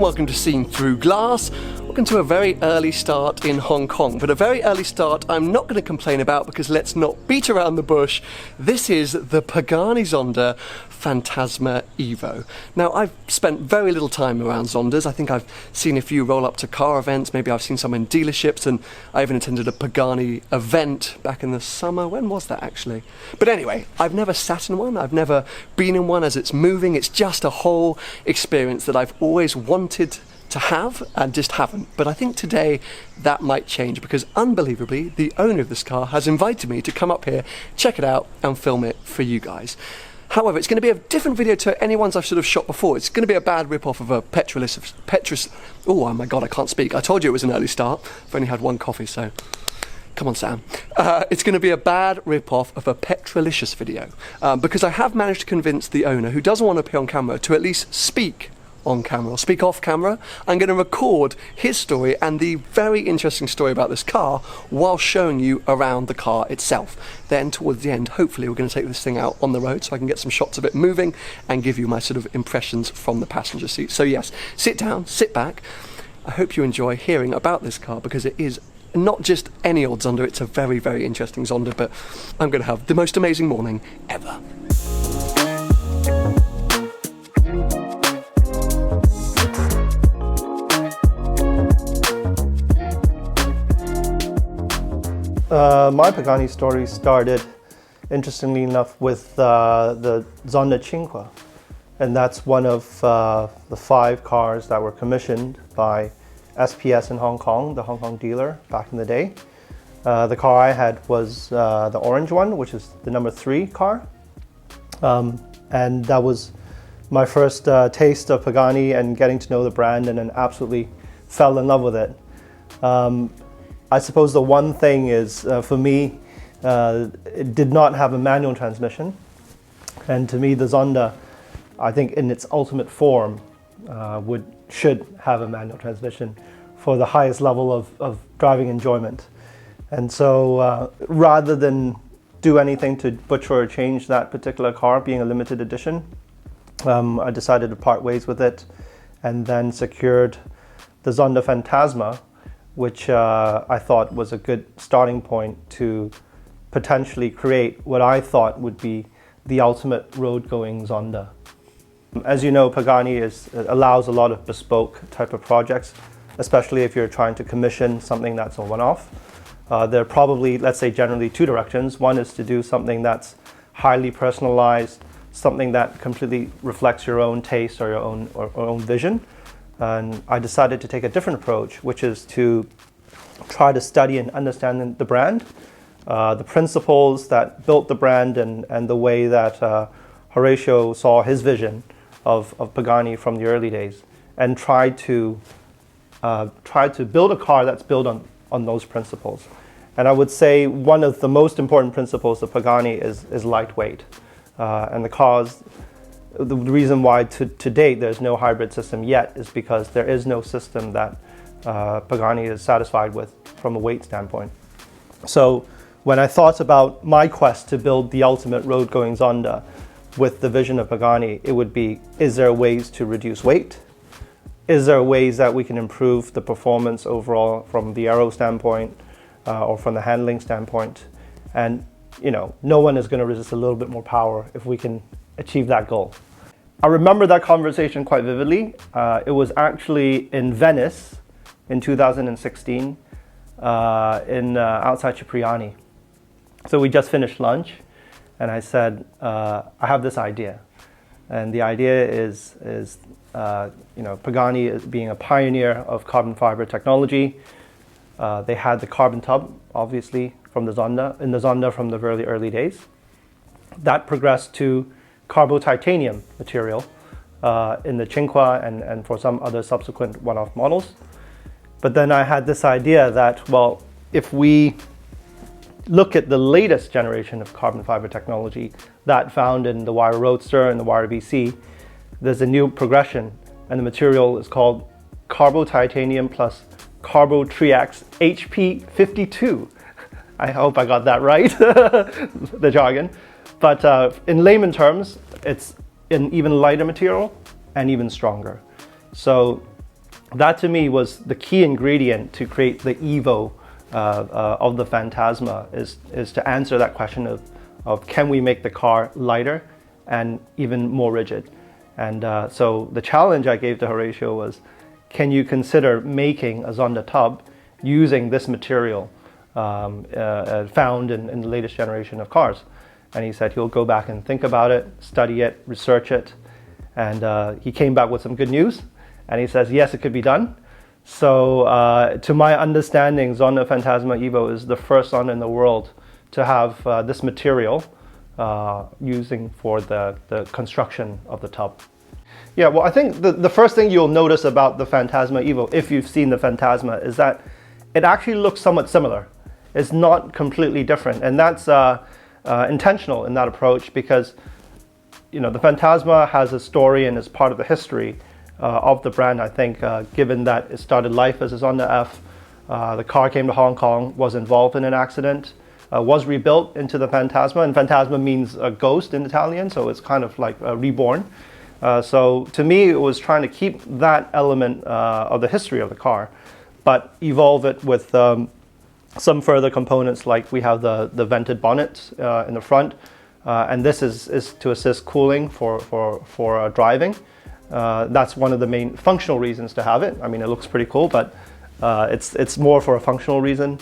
welcome to Seen Through Glass. Welcome to a very early start in Hong Kong, but a very early start I'm not going to complain about because let's not beat around the bush. This is the Pagani Zonda Fantasma Evo. Now, I've spent very little time around Zondas. I think I've seen a few roll up to car events, maybe I've seen some in dealerships, and I even attended a Pagani event back in the summer. When was that actually? But anyway, I've never sat in one, I've never been in one as it's moving. It's just a whole experience that I've always wanted to have and just haven't. But I think today that might change because unbelievably the owner of this car has invited me to come up here, check it out and film it for you guys. However, it's going to be a different video to any ones I've sort of shot before. It's going to be a bad rip-off of a oh my god, I can't speak. I told you it was an early start. I've only had one coffee, so come on, Sam. It's going to be a bad rip-off of a Kᴏ宜video because I have managed to convince the owner, who doesn't want to appear on camera, to at least speak on camera or speak off camera. I'm going to record his story and the very interesting story about this car while showing you around the car itself. Then towards the end, hopefully we're going to take this thing out on the road so I can get some shots of it moving and give you my sort of impressions from the passenger seat. So yes, sit down, sit back. I hope you enjoy hearing about this car because it is not just any old Zonda, it's a very, very interesting Zonda, but I'm going to have the most amazing morning ever. My Pagani story started, interestingly enough, with the Zonda 5, and that's one of the 5 cars that were commissioned by SPS in Hong Kong, the Hong Kong dealer back in the day. The car I had was the orange one, which is the number 3 car, and that was my first taste of Pagani and getting to know the brand, and then absolutely fell in love with it. I suppose the one thing is, for me, it did not have a manual transmission. And to me, the Zonda, I think in its ultimate form, should have a manual transmission for the highest level of driving enjoyment. And so rather than do anything to butcher or change that particular car, being a limited edition, I decided to part ways with it and then secured the Zonda Fantasma, which I thought was a good starting point to potentially create what I thought would be the ultimate road-going Zonda. As you know, Pagani allows a lot of bespoke type of projects, especially if you're trying to commission something that's a one-off. There are probably, let's say, generally 2 directions. One is to do something that's highly personalized, something that completely reflects your own taste or your own vision. And I decided to take a different approach, which is to try to study and understand the brand, the principles that built the brand, and the way that Horatio saw his vision of Pagani from the early days, and try to build a car that's built on those principles. And I would say one of the most important principles of Pagani is lightweight, and the reason why to date there's no hybrid system yet is because there is no system that Pagani is satisfied with from a weight standpoint. So when I thought about my quest to build the ultimate road-going Zonda with the vision of Pagani, it would be, is there ways to reduce weight? Is there ways that we can improve the performance overall from the aero standpoint or from the handling standpoint? And you know, no one is going to resist a little bit more power if we can achieve that goal. I remember that conversation quite vividly. It was actually in Venice in 2016, outside Cipriani. So we just finished lunch, and I said, I have this idea, and the idea is Pagani being a pioneer of carbon fiber technology. They had the carbon tub, obviously, from the Zonda from the very early days. That progressed to carbo-titanium material in the 5 and for some other subsequent one-off models. But then I had this idea that, well, if we look at the latest generation of carbon fiber technology that found in the Wire Roadster and the Wire BC, there's a new progression, and the material is called carbo-titanium plus carbo-triax HP52. I hope I got that right, the jargon. But in layman terms, it's an even lighter material and even stronger. So That to me was the key ingredient to create the Evo of the Fantasma, is to answer that question of can we make the car lighter and even more rigid. And so the challenge I gave to Hᴏιλощ was, can you consider making a Zonda tub using this material found in the latest generation of cars? And he said he'll go back and think about it, study it, research it. And he came back with some good news. And he says, yes, it could be done. So to my understanding, Zonda Fantasma Evo is the first Zonda in the world to have this material using for the construction of the tub. Yeah, well, I think the first thing you'll notice about the Fantasma Evo, if you've seen the Fantasma, is that it actually looks somewhat similar. It's not completely different. And that's intentional in that approach, because the Fantasma has a story and is part of the history of the brand, I think, given that it started life as a Zonda F. The car came to Hong Kong, was involved in an accident, was rebuilt into the Fantasma, and Fantasma means a ghost in Italian, so it's kind of like reborn. So to me, it was trying to keep that element of the history of the car, but evolve it with some further components, like we have the vented bonnet in the front, and this is to assist cooling for driving. That's one of the main functional reasons to have it. I mean, it looks pretty cool, but it's more for a functional reason.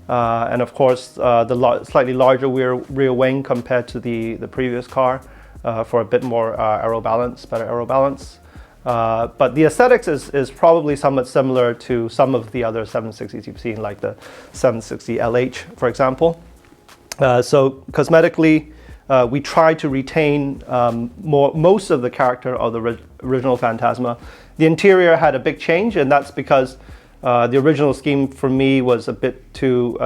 And of course, the slightly larger rear wing compared to the previous car for a bit more better aero balance. But the aesthetics is probably somewhat similar to some of the other 760s you've seen, like the 760 LH, for example. So cosmetically, we try to retain most of the character of the original Fantasma. The interior had a big change, and that's because the original scheme for me was a bit too,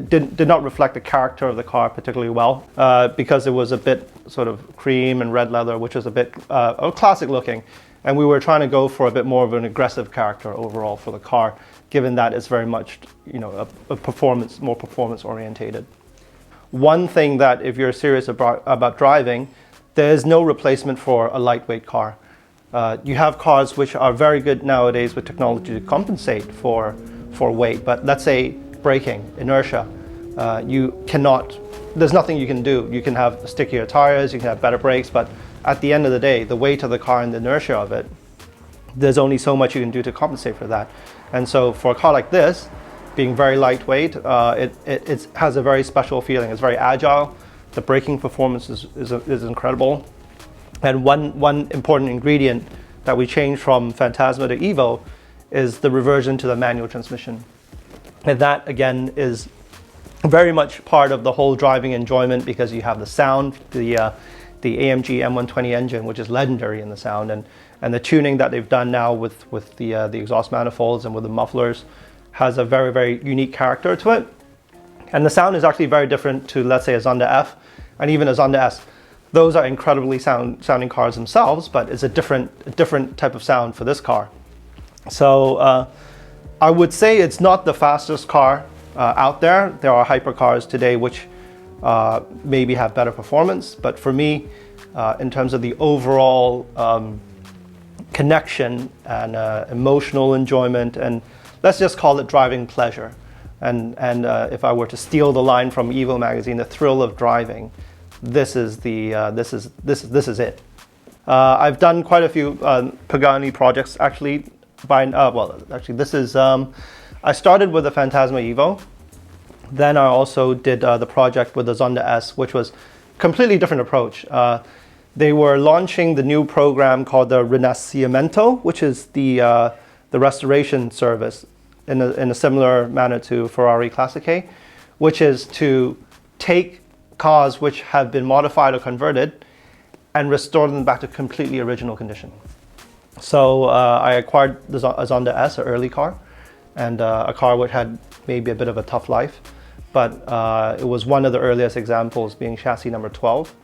did not reflect the character of the car particularly well, because it was a bit sort of cream and red leather, which was a bit classic looking. And we were trying to go for a bit more of an aggressive character overall for the car, given that it's very much, more performance orientated. One thing that, if you're serious about driving, there is no replacement for a lightweight car. You have cars which are very good nowadays with technology to compensate for weight, but let's say braking, inertia, there's nothing you can do. You can have stickier tires, you can have better brakes, but at the end of the day, the weight of the car and the inertia of it, there's only so much you can do to compensate for that. And so for a car like this, being very lightweight, it has a very special feeling. It's very agile. The braking performance is incredible. And one important ingredient that we changed from Fantasma to Evo is the reversion to the manual transmission. And that, again, is very much part of the whole driving enjoyment, because you have the sound, the AMG M120 engine, which is legendary in the sound, and the tuning that they've done now with the exhaust manifolds and with the mufflers has a very, very unique character to it. And the sound is actually very different to, let's say, a Zonda F and even a Zonda S. Those are incredibly sounding cars themselves, but it's a different type of sound for this car. So I would say it's not the fastest car out there. There are hypercars today which maybe have better performance, but for me, in terms of the overall connection and emotional enjoyment, and let's just call it driving pleasure, and if I were to steal the line from Evo magazine, the thrill of driving, this is it. I've done quite a few Pagani projects actually. This is I started with the Fantasma Evo. Then I also did the project with the Zonda S, which was completely different approach. They were launching the new program called the Rinascimento, which is the restoration service in a similar manner to Ferrari Classiche, which is to take cars which have been modified or converted and restore them back to completely original condition. So I acquired a Zonda S, an early car, and a car which had maybe a bit of a tough life, but it was one of the earliest examples, being chassis number 12.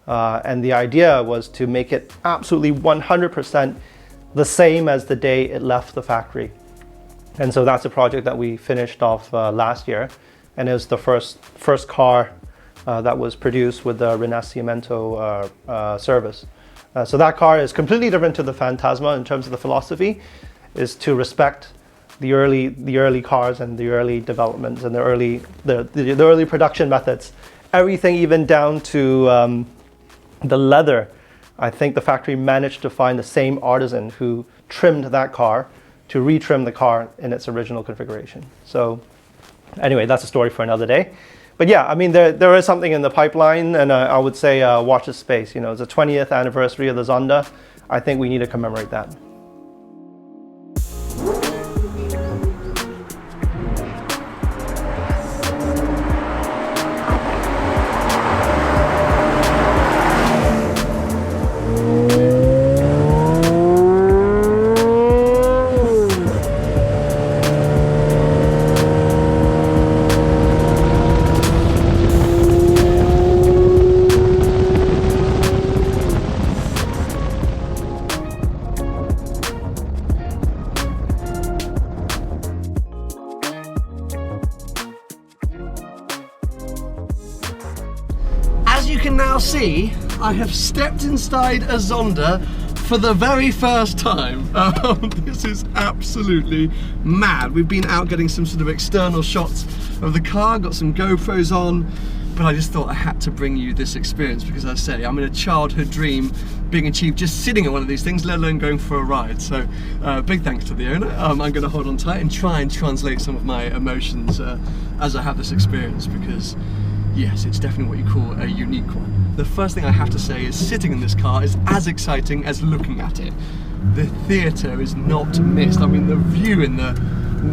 And the idea was to make it absolutely 100% the same as the day it left the factory. And so that's a project that we finished off last year, and it was the first car that was produced with the Rinascimento service. So that car is completely different to the Fantasma in terms of the philosophy, is to respect the early cars and the early developments and the early production methods. Everything even down to the leather. I think the factory managed to find the same artisan who trimmed that car to retrim the car in its original configuration. So anyway, that's a story for another day. But yeah, I mean, there is something in the pipeline, and I would say watch this space. You know, it's the 20th anniversary of the Zonda. I think we need to commemorate that. As you can now see, I have stepped inside a Zonda for the very first time. This is absolutely mad. We've been out getting some sort of external shots of the car, got some GoPros on, but I just thought I had to bring you this experience because, as I say, I'm in a childhood dream being achieved just sitting in one of these things, let alone going for a ride. So big thanks to the owner. I'm going to hold on tight and try and translate some of my emotions as I have this experience, because yes, it's definitely what you call a unique one. The first thing I have to say is sitting in this car is as exciting as looking at it. The theatre is not missed. I mean, the view in the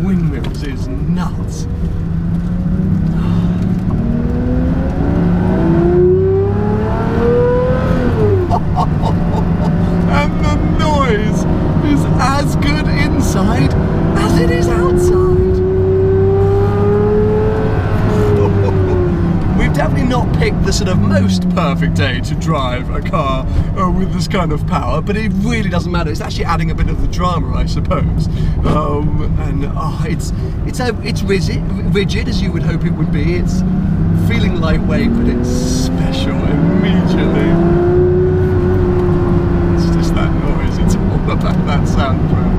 windmills is nuts. And the noise is as good inside as it is outside. Definitely not picked the sort of most perfect day to drive a car with this kind of power, but it really doesn't matter. It's actually adding a bit of the drama, I suppose. It's rigid as you would hope it would be. It's feeling lightweight, but it's special immediately. It's just that noise. It's all about that soundtrack.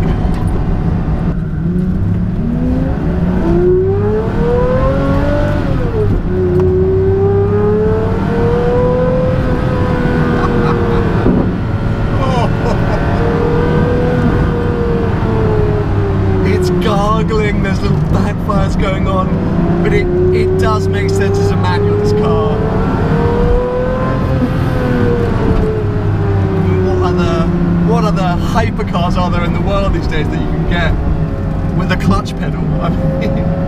There's little backfires going on, but it does make sense as a manual, this car. I mean, what other hypercars are there in the world these days that you can get with a clutch pedal? I mean,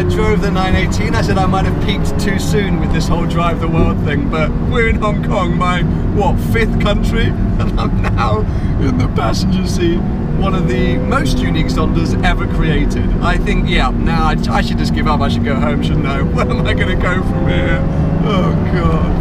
drove the 918, I said I might have peaked too soon with this whole drive the world thing, but we're in Hong Kong, my, what, 5th country, and I'm now in the passenger seat, one of the most unique Zondas ever created. I think, yeah, now I should just give up, I should go home, shouldn't I? Where am I going to go from here? Oh God.